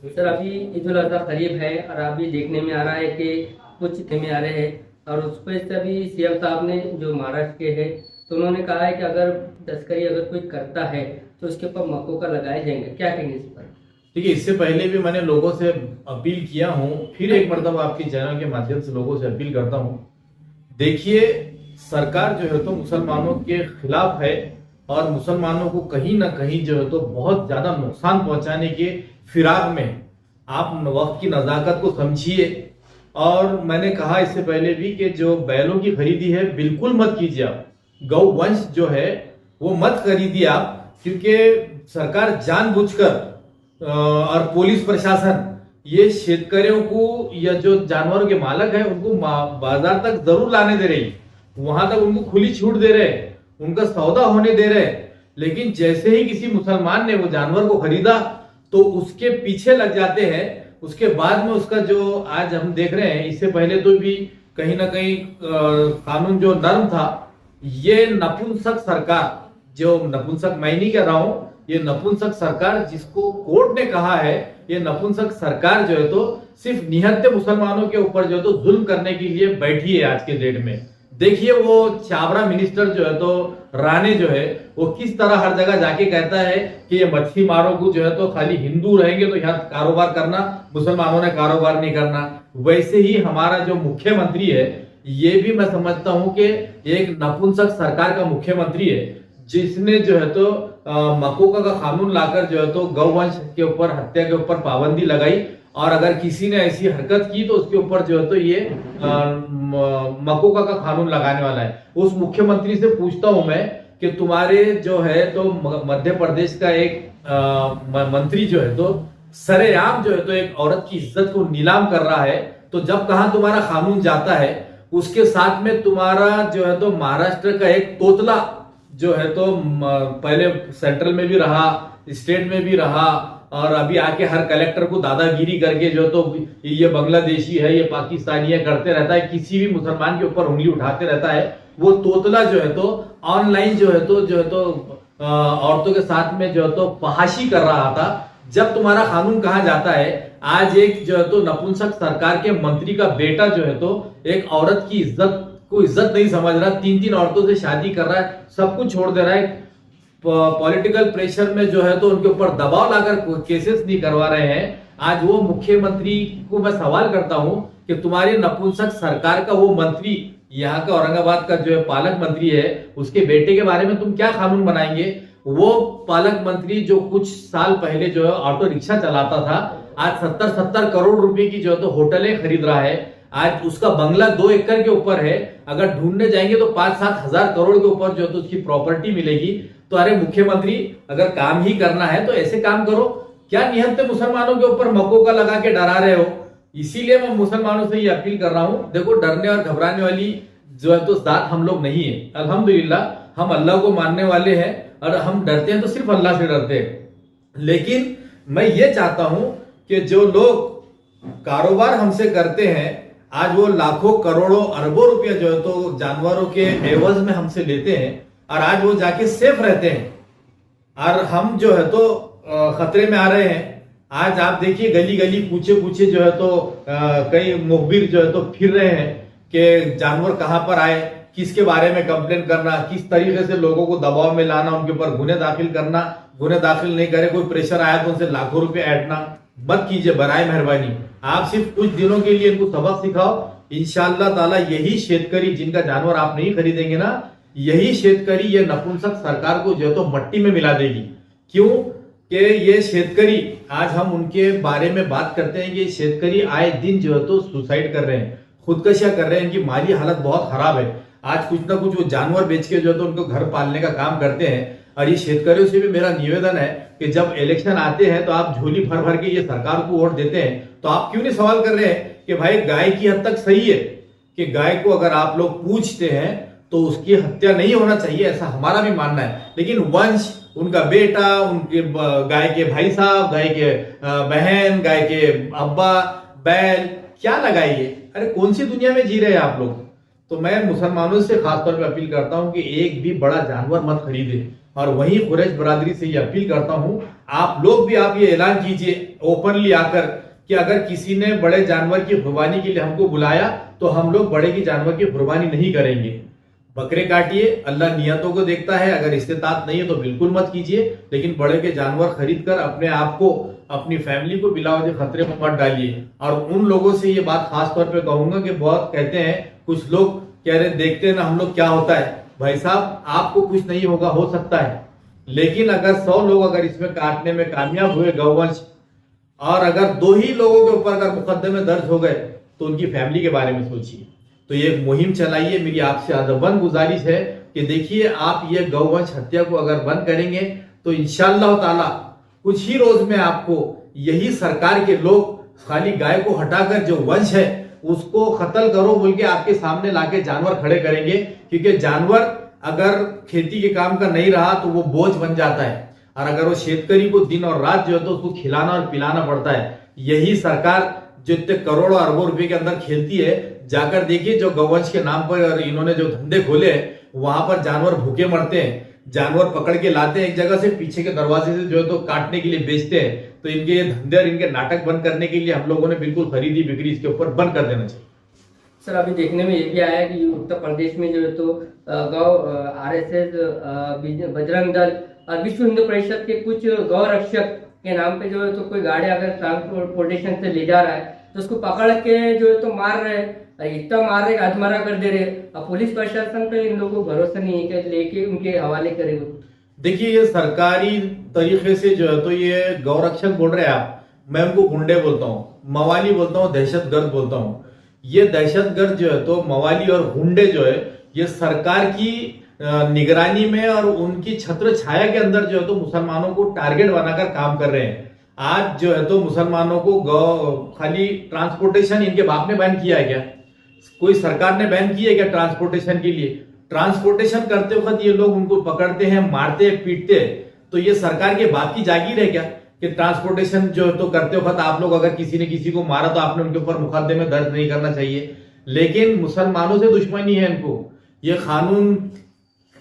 Sir अभी ईद उल अजहा करीब है और अभी देखने में आ रहा है कि कुछ में आ रहे हैं और उस पर से अभी सीएम साहब ने जो महाराष्ट्र के हैं तो उन्होंने कहा है कि अगर तस्करी अगर कोई करता है तो उसके ऊपर मक्कों का लगाए जाएंगे, क्या कहेंगे इस पर? देखिए, इससे पहले भी मैंने लोगों से अपील किया हूं, फिर एक मरतबा आपकी चैनल के माध्यम से लोगों से अपील करता हूं। देखिए, सरकार जो है तो मुसलमानों के खिलाफ है और मुसलमानों को कहीं ना कहीं जो है तो बहुत ज्यादा नुकसान पहुंचाने के फिराक में है। आप वक्त की नजाकत को समझिए। और मैंने कहा इससे पहले भी कि जो बैलों की खरीदी है बिल्कुल मत कीजिए। आप गौ वंश जो है वो मत खरीदिए आप, क्योंकि सरकार जानबूझकर और पुलिस प्रशासन ये शेतकरियों को या जो जानवरों के मालक है उनको बाजार तक जरूर लाने दे रही, वहां तक उनको खुली छूट दे रहे, उनका सौदा होने दे रहे। लेकिन जैसे ही किसी मुसलमान ने वो जानवर को खरीदा तो उसके पीछे लग जाते हैं। उसके बाद में उसका जो आज हम देख रहे हैं, इससे पहले तो भी कहीं ना कहीं कानून जो नरम था, ये नपुंसक सरकार, जो नपुंसक मैं नहीं कह रहा हूं, ये नपुंसक सरकार जिसको कोर्ट ने कहा है, ये नपुंसक सरकार जो है तो सिर्फ निहत्थे मुसलमानों के ऊपर जो है तो जुल्म करने के लिए बैठी है आज के डेट में। देखिए, वो चावड़ा मिनिस्टर जो है तो राणे जो है वो किस तरह हर जगह जाके कहता है कि ये मछली मारों को जो है तो खाली हिंदू रहेंगे तो यहाँ कारोबार करना, मुसलमानों ने कारोबार नहीं करना। वैसे ही हमारा जो मुख्यमंत्री है, ये भी मैं समझता हूं कि एक नपुंसक सरकार का मुख्यमंत्री है, जिसने जो है तो मकोका का कानून लाकर जो है तो गौवंश के ऊपर, हत्या के ऊपर पाबंदी लगाई। और अगर किसी ने ऐसी हरकत की तो उसके ऊपर जो है तो ये मकोका का कानून लगाने वाला है। उस मुख्यमंत्री से पूछता हूं मैं कि तुम्हारे जो है तो मध्य प्रदेश का एक मंत्री जो है तो सरेआम जो है तो एक औरत की इज्जत को नीलाम कर रहा है, तो जब कहां तुम्हारा कानून जाता है, उसके साथ में तुम्हारा जो है तो महाराष्ट्र का एक तोतला जो है तो पहले सेंट्रल में भी रहा, स्टेट में भी रहा, और अभी आके हर कलेक्टर को दादागिरी करके जो तो ये बांग्लादेशी है, ये पाकिस्तानी है करते रहता है, किसी भी मुसलमान के ऊपर उंगली उठाते रहता है। वो तोतला जो है तो ऑनलाइन जो है तो औरतों के साथ में जो है तो फहाशी कर रहा था। जब तुम्हारा कानून कहाँ जाता है, आज एक जो है तो नपुंसक सरकार के मंत्री का बेटा जो है तो एक औरत की इज्जत को इज्जत नहीं समझ रहा, 3-3 औरतों से शादी कर रहा है, सब कुछ छोड़ दे रहा है, पॉलिटिकल प्रेशर में जो है तो उनके ऊपर दबाव लाकर केसेस नहीं करवा रहे हैं। आज वो मुख्यमंत्री को मैं सवाल करता हूं कि तुम्हारी नपुंसक सरकार का वो मंत्री, यहाँ का औरंगाबाद का जो है पालक मंत्री है, उसके बेटे के बारे में तुम क्या कानून बनाएंगे? वो पालक मंत्री जो कुछ साल पहले जो है ऑटो रिक्शा चलाता था, आज 70-70 करोड़ रुपए की जो है तो होटलें खरीद रहा है। आज उसका बंगला 2 एकड़ के ऊपर है, अगर ढूंढने जाएंगे तो 5-7 हजार करोड़ के ऊपर जो है तो उसकी प्रॉपर्टी मिलेगी। तो अरे मुख्यमंत्री, अगर काम ही करना है तो ऐसे काम करो, क्या निहत्थे मुसलमानों के ऊपर मक्कों का लगा के डरा रहे हो? इसीलिए मैं मुसलमानों से ये अपील कर रहा हूं, देखो डरने और घबराने वाली जो है तो जात हम लोग नहीं है। अल्हम्दुलिल्लाह हम अल्लाह को मानने वाले हैं और हम डरते हैं तो सिर्फ अल्लाह से डरते हैं। लेकिन मैं ये चाहता हूं कि जो लोग कारोबार हमसे करते हैं, आज वो लाखों करोड़ों अरबों रुपया जो है तो जानवरों के एवज में हमसे लेते हैं और आज वो जाके सेफ रहते हैं और हम जो है तो खतरे में आ रहे हैं। आज आप देखिए गली गली पूछे पूछे जो है तो कई मुखबिर जो है तो फिर रहे हैं कि जानवर कहां पर आए, किसके बारे में कंप्लेन करना, किस तरीके से लोगों को दबाव में लाना, उनके ऊपर गुने दाखिल करना, गुने दाखिल नहीं करे, कोई प्रेशर आया तो उनसे लाखों रुपए ऐंठना। मत कीजिए, बराए मेहरबानी। आप सिर्फ कुछ दिनों के लिए इनको सबक सिखाओ, इंशाअल्लाह ताला यही शेतकरी जिनका जानवर आप नहीं खरीदेंगे ना, यही शेतकरी ये नपुंसक सरकार को जो है तो मट्टी में मिला देगी। क्यों कि ये शेतकरी, आज हम उनके बारे में बात करते हैं कि शेतकरी आए दिन जो है तो सुसाइड कर रहे हैं, खुदकशियां कर रहे हैं, इनकी माली हालत बहुत खराब है। आज कुछ ना कुछ वो जानवर बेच के जो है तो उनको घर पालने का काम करते हैं। और ये शेतकरियों से भी मेरा निवेदन है कि जब इलेक्शन आते हैं तो आप झोली भर भर के ये सरकार को वोट देते हैं, तो आप क्यों नहीं सवाल कर रहे हैं कि भाई गाय की हद तक सही है कि गाय को अगर आप लोग पूछते हैं तो उसकी हत्या नहीं होना चाहिए, ऐसा हमारा भी मानना है। लेकिन वंश, उनका बेटा, उनके गाय के भाई साहब, गाय के बहन, गाय के अब्बा, बैल, क्या लगाइए? अरे कौन सी दुनिया में जी रहे हैं आप लोग? तो मैं मुसलमानों से खासतौर पर अपील करता हूं कि एक भी बड़ा जानवर मत खरीदे। और वहीं कुरैश बरादरी से ये अपील करता हूं, आप लोग भी आप ये ऐलान कीजिए ओपनली आकर कि अगर किसी ने बड़े जानवर की कुर्बानी के लिए हमको बुलाया तो हम लोग बड़े की जानवर की कुर्बानी नहीं करेंगे। बकरे काटिए, अल्लाह नियतों को देखता है, अगर इस्तेताअत नहीं है तो बिल्कुल मत कीजिए, लेकिन बड़े के जानवर खरीद कर अपने आप को, अपनी फैमिली को बिलावजे खतरे में मत डालिए। और उन लोगों से ये बात खास तौर पे कहूंगा कि बहुत कहते हैं कुछ लोग, कह रहे देखते हैं ना हम लोग क्या होता है। भाई साहब, आपको कुछ नहीं होगा, हो सकता है, लेकिन अगर 100 लोग अगर इसमें काटने में कामयाब हुए गौवंश, और अगर 2 ही लोगों के ऊपर अगर मुकदमे दर्ज हो गए तो उनकी फैमिली के बारे में सोचिए। तो ये एक मुहिम चलाइए। मेरी आपसे अदबन गुजारिश है कि देखिए, आप ये गौवंश हत्या को अगर बंद करेंगे तो इंशाअल्लाह ताला कुछ ही रोज में आपको यही सरकार के लोग खाली गाय को हटाकर जो वंश है उसको कत्ल करो बोल के आपके सामने लाके जानवर खड़े करेंगे, क्योंकि जानवर अगर खेती के काम का नहीं रहा तो वो बोझ बन जाता है, और अगर वो शेतकरी को दिन और रात जो है तो उसको खिलाना और पिलाना पड़ता है। यही सरकार जो इतने करोड़ों अरबों रुपए के अंदर खेलती है, जाकर देखिए जो गौवंश के नाम पर इन्होंने जो धंधे खोले हैं वहां पर जानवर भूखे मरते हैं, जानवर पकड़ के लाते हैं एक जगह से, पीछे के दरवाजे से जो है तो काटने के लिए बेचते हैं। तो इनके ये धंधे और इनके नाटक बंद करने के लिए हम लोगों ने बिल्कुल खरीदी बिक्री इसके ऊपर बंद कर देना चाहिए। सर, अभी देखने में ये भी आया है कि उत्तर प्रदेश में जो है तो गौ आरएसएस, बजरंग दल और विश्व हिंदू परिषद के कुछ गौ रक्षक के नाम पे जो है तो कोई गाड़ी अगर ट्रांसपोर्टेशन से ले जा रहा है तो उसको पकड़ के जो है तो मार रहे हैं, इतना मार रहे अधमरा कर दे रहे। अब पुलिस प्रशासन पे इन लोगों को भरोसा नहीं है कि लेके उनके हवाले करे। वो देखिए, ये सरकारी तरीके से जो है तो ये गौरक्षक बोल रहे हैं आप, मैं उनको गुंडे बोलता हूँ, मवाली बोलता हूँ, दहशतगर्द बोलता हूँ। ये दहशतगर्द जो है तो मवाली और गुंडे जो है ये सरकार की निगरानी में और उनकी छत्र छाया के अंदर जो है तो मुसलमानों को टारगेट बनाकर काम कर रहे हैं। आज जो है तो मुसलमानों को खाली ट्रांसपोर्टेशन इनके बाप ने बैन किया है क्या? कोई सरकार ने बैन किया है क्या ट्रांसपोर्टेशन के लिए? ट्रांसपोर्टेशन करते वक्त ये लोग उनको पकड़ते हैं, मारते हैं, पीटते हैं। तो ये सरकार के बाप की जागीर है क्या कि ट्रांसपोर्टेशन जो तो करते वक्त आप लोग अगर किसी ने किसी को मारा तो आपने उनके ऊपर मुकदमे दर्ज नहीं करना चाहिए? लेकिन मुसलमानों से दुश्मनी है इनको, ये कानून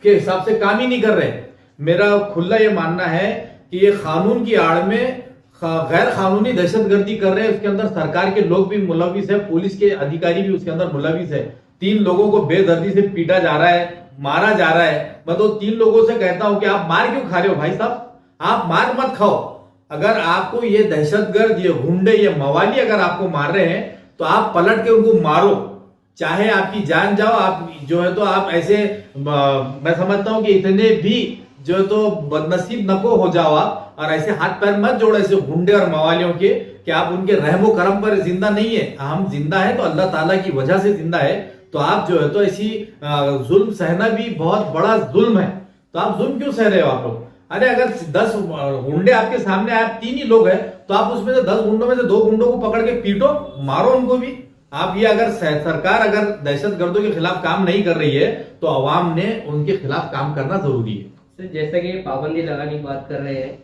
के हिसाब से काम ही नहीं कर रहे। मेरा खुला ये मानना है कि ये कानून की आड़ में गैर कानूनी दहशतगर्दी कर रहे हैं। उसके अंदर सरकार के लोग भी मुलविस है, पुलिस के अधिकारी भी उसके अंदर मुलविस है। 3 लोगों को बेदर्दी से पीटा जा रहा है, मारा जा रहा है। मैं तो 3 लोगों से कहता हूं कि आप मार क्यों खा रहे हो भाई साहब? आप मार मत खाओ। अगर आपको ये दहशतगर्द, ये गुंडे, ये मवाली अगर आपको मार रहे हैं तो आप पलट के उनको मारो, चाहे आपकी जान जाओ। आप जो है तो आप ऐसे, मैं समझता हूं कि इतने भी जो है तो बदनसीब नको हो जाओ आप, और ऐसे हाथ पैर मत जोड़ो ऐसे गुंडे और मवालियों के कि आप उनके रहमो करम पर जिंदा नहीं है। हम जिंदा है तो अल्लाह ताला की वजह से जिंदा है। तो आप जो है तो ऐसी जुल्म सहना भी बहुत बड़ा जुल्म है। तो आप जुल्म क्यों सह रहे हो आप लोग? अरे अगर 10 गुंडे आपके सामने, आप 3 ही लोग हैं तो आप उसमें से 10 गुंडों में से 2 गुंडों को पकड़ के पीटो, मारो उनको भी। आप ये अगर सरकार अगर दहशतगर्दों के खिलाफ काम नहीं कर रही है तो अवाम ने उनके खिलाफ काम करना जरूरी है। सर, जैसा कि पाबंदी लगाने की बात कर रहे हैं,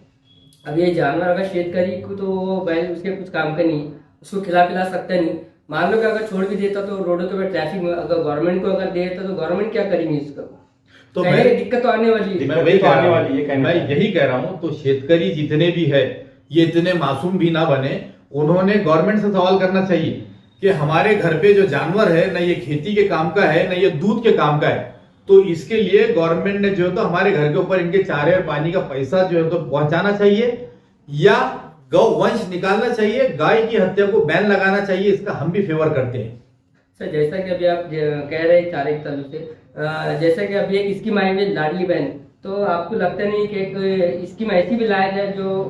अब ये जानवर अगर शेतकरी को तो बैल उसके कुछ काम का नहीं, उसको खिला पिला सकता नहीं। मान लो कि अगर छोड़ भी देता तो रोडों के ट्रैफिक में अगर गवर्नमेंट को अगर देता तो गवर्नमेंट क्या करेंगी इसका? तो दिक्कत तो आने वाली है। मैं यही कह रहा हूं, तो शेतकरी जितने भी है ये इतने मासूम भी ना बने। उन्होंने गवर्नमेंट से सवाल करना चाहिए कि हमारे घर पे जो जानवर है ना ये खेती के काम का है ना ये दूध के काम का है, तो इसके लिए गवर्नमेंट ने जो है तो हमारे घर के ऊपर इनके चारे और पानी का पैसा जो है तो पहुंचाना चाहिए, या गौ वंश निकालना चाहिए, गाय की हत्या को बैन लगाना चाहिए। इसका हम भी फेवर करते हैं। सर, जैसा कि अभी आप कह रहे हैं चारे के तलु से, जैसा कि अभी एक स्कीम आई है लाडली बहन, तो आपको लगता नहीं कि एक स्कीम ऐसी भी लाया जाए जो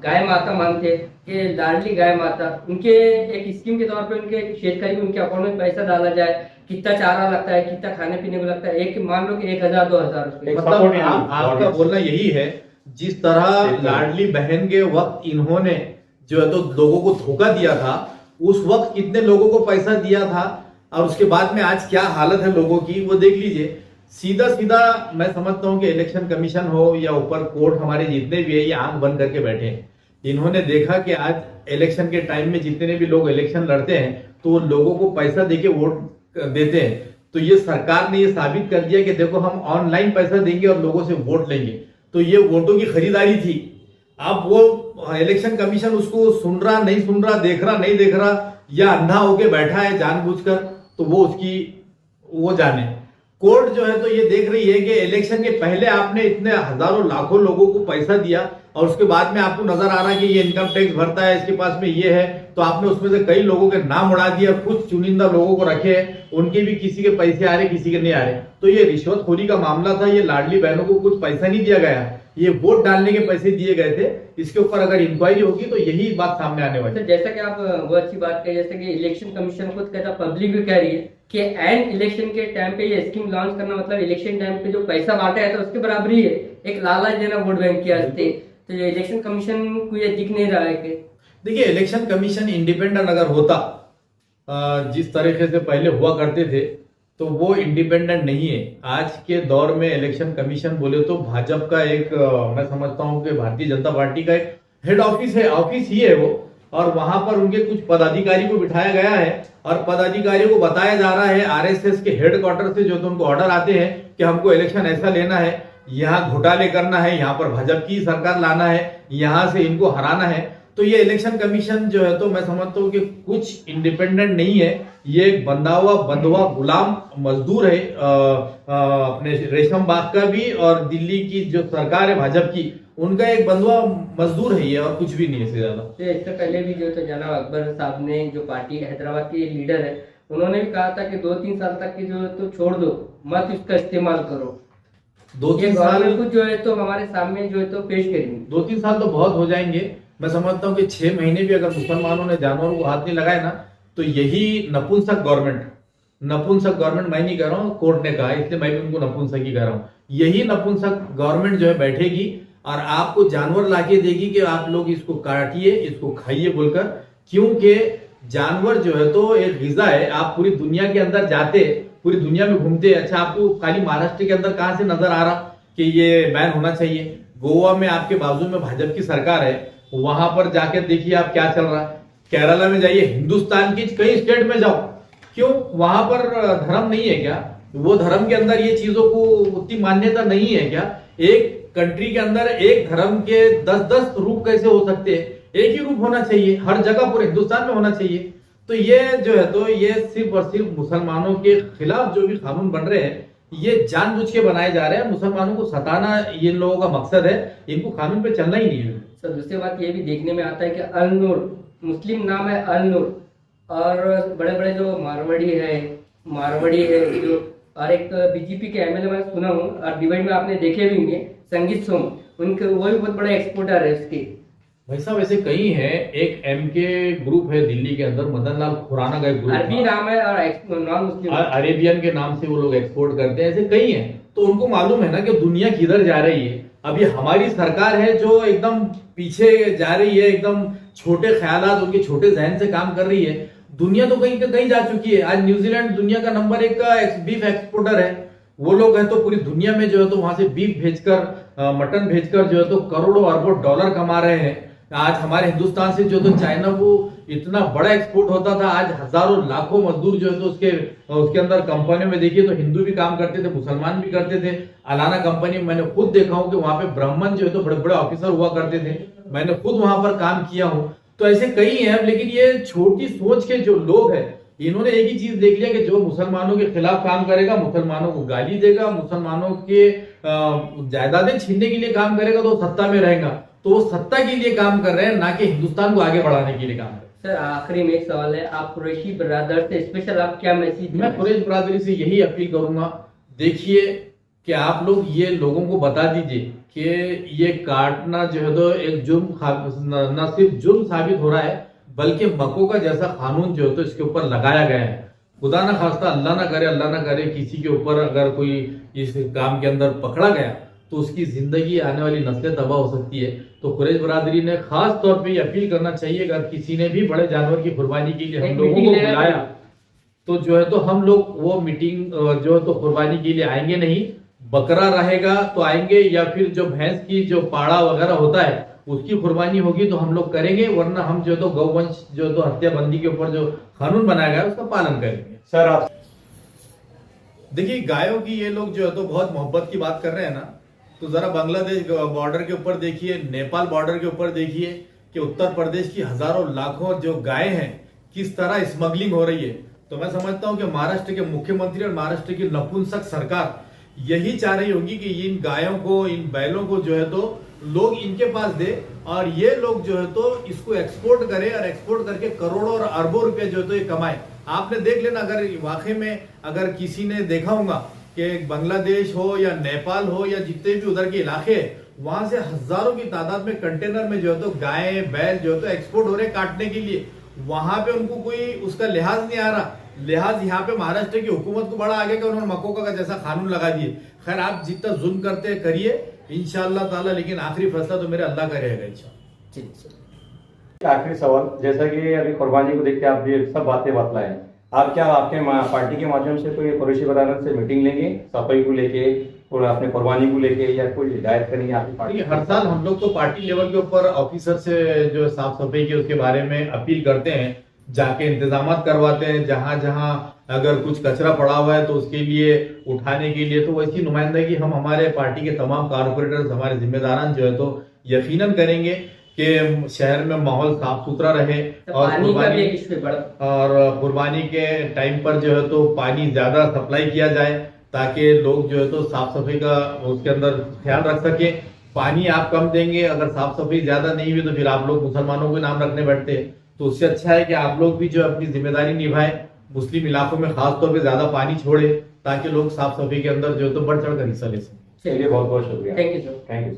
गाय माता मानते कि लाडली गाय माता, उनके एक स्कीम के तौर पे उनके शेतकरी उनके अकाउंट में पैसा डाला जाए, कितना चारा लगता है, कितना खाने पीने को लगता है, एक मान लो कि 1000-2000 रुपए। मतलब आपका बोलना यही है, जिस तरह लाडली बहन के वक्त इन्होंने जो है तो लोगों को धोखा दिया था, उस वक्त कितने लोगों को पैसा दिया था और उसके बाद में आज क्या हालत है लोगों की वो देख लीजिए। सीधा सीधा मैं समझता हूं कि इलेक्शन कमीशन हो या ऊपर कोर्ट हमारे जितने भी है ये आंख बंद करके बैठे हैं। इन्होंने देखा कि आज इलेक्शन के टाइम में जितने भी लोग इलेक्शन लड़ते हैं तो वो लोगों को पैसा देके वोट देते हैं। तो ये सरकार ने ये साबित कर दिया कि देखो हम ऑनलाइन पैसा देंगे और लोगों से वोट लेंगे। तो ये वोटों की खरीदारी थी। अब वो इलेक्शन कमीशन उसको सुन रहा नहीं सुन रहा, देख रहा नहीं देख रहा, या अंधा होके बैठा है जानबूझकर, तो वो उसकी वो जाने। कोर्ट जो है तो ये देख रही है कि इलेक्शन के पहले आपने इतने हजारों लाखों लोगों को पैसा दिया और उसके बाद में आपको नजर आ रहा है कि ये इनकम टैक्स भरता है, इसके पास में ये है, तो आपने उसमें से कई लोगों के नाम उड़ा दिया, कुछ चुनिंदा लोगों को रखे हैं, उनके भी किसी के पैसे आ रहे किसी के नहीं आ रहे। तो ये रिश्वतखोरी का मामला था, ये लाडली बहनों को कुछ पैसा नहीं दिया गया, ये वोट डालने के पैसे दिए गए थे। इसके ऊपर अगर इंक्वायरी होगी तो यही बात सामने आने वाली है। जैसा कि आप बहुत अच्छी बात कही, जैसे कि इलेक्शन कमीशन खुद कहता, पब्लिक भी कह रही है कि एंड इलेक्शन के टाइम पे ये स्कीम लॉन्च करना मतलब इलेक्शन टाइम पे जो पैसा बांटा है तो उसके बराबर ही है, एक लालच देना वोट बैंक के वास्ते। तो ये इलेक्शन कमीशन को ये दिख नहीं रहा है कि देखिए, इलेक्शन कमीशन इंडिपेंडेंट अगर होता, जिस तरीके से पहले हुआ करते थे, तो वो इंडिपेंडेंट नहीं है। आज के दौर में इलेक्शन कमीशन बोले तो भाजपा का एक मैं समझता हूं कि भारतीय जनता पार्टी का एक हेड ऑफिस है, ऑफिस ही है वो, और वहां पर उनके कुछ पदाधिकारी को बिठाया गया है और पदाधिकारियों को बताया जा रहा है आरएसएस के हेडक्वार्टर से जो तो उनको ऑर्डर आते हैं कि हमको इलेक्शन ऐसा लेना है, यहाँ घोटाले करना है, यहाँ पर भाजपा की सरकार लाना है, यहाँ से इनको हराना है। तो ये इलेक्शन कमीशन जो है तो मैं समझता हूँ कि कुछ इंडिपेंडेंट नहीं है, ये एक बंधुआ गुलाम मजदूर है, अपने रेशम बाग का भी और दिल्ली की जो सरकार है भाजपा की, उनका एक बंधुआ मजदूर है ये, और कुछ भी नहीं है इससे ज्यादा। तो इससे पहले भी जो तो जनाब अकबर साहब ने, जो पार्टी हैदराबाद के लीडर है, उन्होंने भी कहा था कि 2-3 साल तक की जो तो छोड़ दो, मत इसका इस्तेमाल करो। 2-3 साल कुछ जो है तो हमारे सामने जो है तो पेश करेंगे। 2-3 साल तो बहुत हो जाएंगे। मैं समझता हूँ कि 6 महीने भी अगर मुसलमानों ने जानवरों को हाथ नहीं लगाए ना, तो यही नपुंसक गवर्नमेंट मैं नहीं कह रहा हूँ, कोर्ट ने कहा, इसलिए मैं भी उनको नपुंसक ही कह रहा हूँ, यही नपुंसक गवर्नमेंट जो है बैठेगी और आपको जानवर लाके देगी कि आप लोग इसको काटिए, इसको खाइए बोलकर। क्योंकि जानवर जो है तो एक ग़िज़ा है। आप पूरी दुनिया के अंदर जाते, पूरी दुनिया में घूमते, अच्छा आपको खाली महाराष्ट्र के अंदर कहां से नजर आ रहा कि ये बैन होना चाहिए? गोवा में आपके बाजू में भाजपा की सरकार है, वहां पर जाकर देखिए आप क्या चल रहा है। केरला में जाइए, हिंदुस्तान की कई स्टेट में जाओ, क्यों वहां पर धर्म नहीं है क्या? वो धर्म के अंदर ये चीजों को उतनी मान्यता नहीं है क्या? एक कंट्री के अंदर एक धर्म के 10-10 रूप कैसे हो सकते हैं? एक ही रूप होना चाहिए हर जगह, पूरे हिंदुस्तान में होना चाहिए। तो ये जो है तो ये सिर्फ और सिर्फ मुसलमानों के खिलाफ जो भी कानून बन रहे हैं, ये जानबूझ के बनाए जा रहे हैं। मुसलमानों को सताना ये लोगों का मकसद है, इनको कानून पे चलना ही नहीं है। सर दूसरी बात ये भी देखने में आता है कि अल-नूर मुस्लिम नाम है, अल-नूर, और बड़े बड़े जो मारवाड़ी है जो, और एक बीजेपी के एमएलए मैं सुना हूँ, और डिबेट में आपने देखे भी होंगे, संगीत सोम, उनके वो भी बहुत बड़े एक्सपोर्टर है उसके। भाई साहब ऐसे कई हैं, एक एमके ग्रुप है दिल्ली के अंदर, मदन लाल खुराना का एक ग्रुप, अरबी नाम है और नॉन मुस्लिम, अरेबियन के नाम से वो लोग एक्सपोर्ट करते हैं, ऐसे कई हैं। तो उनको मालूम है ना कि दुनिया किधर जा रही है। अभी हमारी सरकार है जो एकदम पीछे जा रही है, एकदम छोटे ख्यालात, उनके छोटे जहन से काम कर रही है। दुनिया तो कहीं जा चुकी है। आज न्यूजीलैंड दुनिया का नंबर 1 का बीफ एक्सपोर्टर है। वो लोग हैं तो पूरी दुनिया में जो है तो वहां से बीफ भेजकर, मटन भेजकर जो है तो करोड़ों अरबों डॉलर कमा रहे हैं। आज हमारे हिंदुस्तान से जो तो चाइना को इतना बड़ा एक्सपोर्ट होता था, आज हजारों लाखों मजदूर जो है तो उसके अंदर कंपनियों में देखिए तो हिंदू भी काम करते थे, मुसलमान भी करते थे। अलाना कंपनी में मैंने खुद देखा हूं कि वहां पे ब्राह्मण जो है तो बड़े बड़े ऑफिसर हुआ करते थे, मैंने खुद वहां पर काम किया हूं। तो ऐसे कई हैं, लेकिन ये छोटी सोच के जो लोग हैं, इन्होंने एक ही चीज देख लिया कि जो मुसलमानों के खिलाफ काम करेगा, मुसलमानों को गाली देगा, मुसलमानों के जायदादें छीनने के लिए काम करेगा तो सत्ता में रहेगा। तो वो सत्ता के लिए काम कर रहे हैं, ना कि हिंदुस्तान को आगे बढ़ाने के लिए काम कर रहे हैं। सर आखिरी में एक सवाल है, आप कुरैशी ब्रदर से स्पेशल आप क्या मैसेज? मैं कुरैश बरादरी से यही अपील करूंगा, देखिए कि आप लोग ये लोगों को बता दीजिए कि ये काटना जो है तो एक जुर्म, न सिर्फ जुर्म साबित हो रहा है, बल्कि मक्कों का जैसा कानून जो है तो इसके ऊपर लगाया गया है। खुदा ना खास्ता, अल्लाह ना करे किसी के ऊपर अगर कोई इस काम के अंदर पकड़ा गया तो उसकी जिंदगी, आने वाली नस्लें तबाह हो सकती है। तो कुरैश बरादरी ने खास तौर पे ये अपील करना चाहिए, अगर किसी ने भी बड़े जानवर की कुर्बानी के लिए हम लोगों को बुलाया तो जो है तो हम लोग वो मीटिंग जो है तो कुर्बानी के लिए आएंगे नहीं। बकरा रहेगा तो आएंगे, या फिर जो भैंस की जो पाड़ा वगैरह होता है उसकी कुर्बानी होगी तो हम लोग करेंगे, वरना हम जो है तो गौवंश जो है तो हत्याबंदी के ऊपर जो कानून बनाया गया है उसका पालन करेंगे। सर आप देखिए गायों की ये लोग जो है तो बहुत मोहब्बत की बात कर रहे हैं ना, तो जरा बांग्लादेश बॉर्डर के ऊपर देखिए, नेपाल बॉर्डर के ऊपर देखिए कि उत्तर प्रदेश की हजारों लाखों जो गाय हैं किस तरह स्मगलिंग हो रही है। तो मैं समझता हूं कि महाराष्ट्र के मुख्यमंत्री और महाराष्ट्र की नपुंसक सरकार यही चाह रही होगी कि इन गायों को, इन बैलों को जो है तो लोग इनके पास दे और ये लोग जो है तो इसको एक्सपोर्ट करे और एक्सपोर्ट करके करोड़ों और अरबों रुपए जो है तो ये कमाए। आपने देख लेना, अगर वाकई में अगर किसी ने देखा होगा कि बांग्लादेश हो या नेपाल हो या जितने भी उधर के इलाके हैं, वहां से हजारों की तादाद में कंटेनर में जो है तो गाय बैल जो है तो एक्सपोर्ट हो रहे काटने के लिए। वहां पे उनको कोई उसका लिहाज नहीं आ रहा। लिहाज यहाँ पे महाराष्ट्र की हुकूमत को बड़ा आगे का उन्होंने मकोका का जैसा कानून लगा दिए। खैर, आप जितना जुल्म करते करिए इंशाअल्लाह ताला, लेकिन आखिरी फैसला तो मेरे अल्लाह का रहेगा इंशाअल्लाह। आखिरी सवाल, जैसा कि अभी कुर्बानी को देखते आप ये सब बातें बतलाएं, आप क्या आपके पार्टी के माध्यम से कोई कुरैशी बरादर से मीटिंग लेंगे सफाई को लेके और अपने कुर्बानी को लेके, या कोई हिदायत करेंगे आपकी पार्टी? हर साल हम लोग तो पार्टी लेवल के ऊपर ऑफिसर से जो साफ सफाई के उसके बारे में अपील करते हैं, जाके इंतजाम करवाते हैं। जहां जहां अगर कुछ कचरा पड़ा हुआ है तो उसके लिए उठाने के लिए तो वैसी नुमाइंदगी हम हमारे पार्टी के तमाम कारपोरेटर्स, हमारे जिम्मेदारान जो है तो यकीनन करेंगे कि शहर में माहौल साफ सुथरा रहे। और कुर्बानी के टाइम पर जो है तो पानी ज्यादा सप्लाई किया जाए ताकि लोग जो है तो साफ सफाई का उसके अंदर ख्याल रख सके। पानी आप कम देंगे, अगर साफ सफाई ज्यादा नहीं हुई तो फिर आप लोग मुसलमानों के नाम रखने बैठते हैं। तो उससे अच्छा है कि आप लोग भी जो अपनी जिम्मेदारी निभाएं, मुस्लिम इलाकों में खासतौर पे ज्यादा पानी छोड़े ताकि लोग साफ सफाई के अंदर जो है तो बढ़ चढ़ कर हिस्सा ले सकें। चलिए, बहुत बहुत शुक्रिया। Thank you sir. Thank you.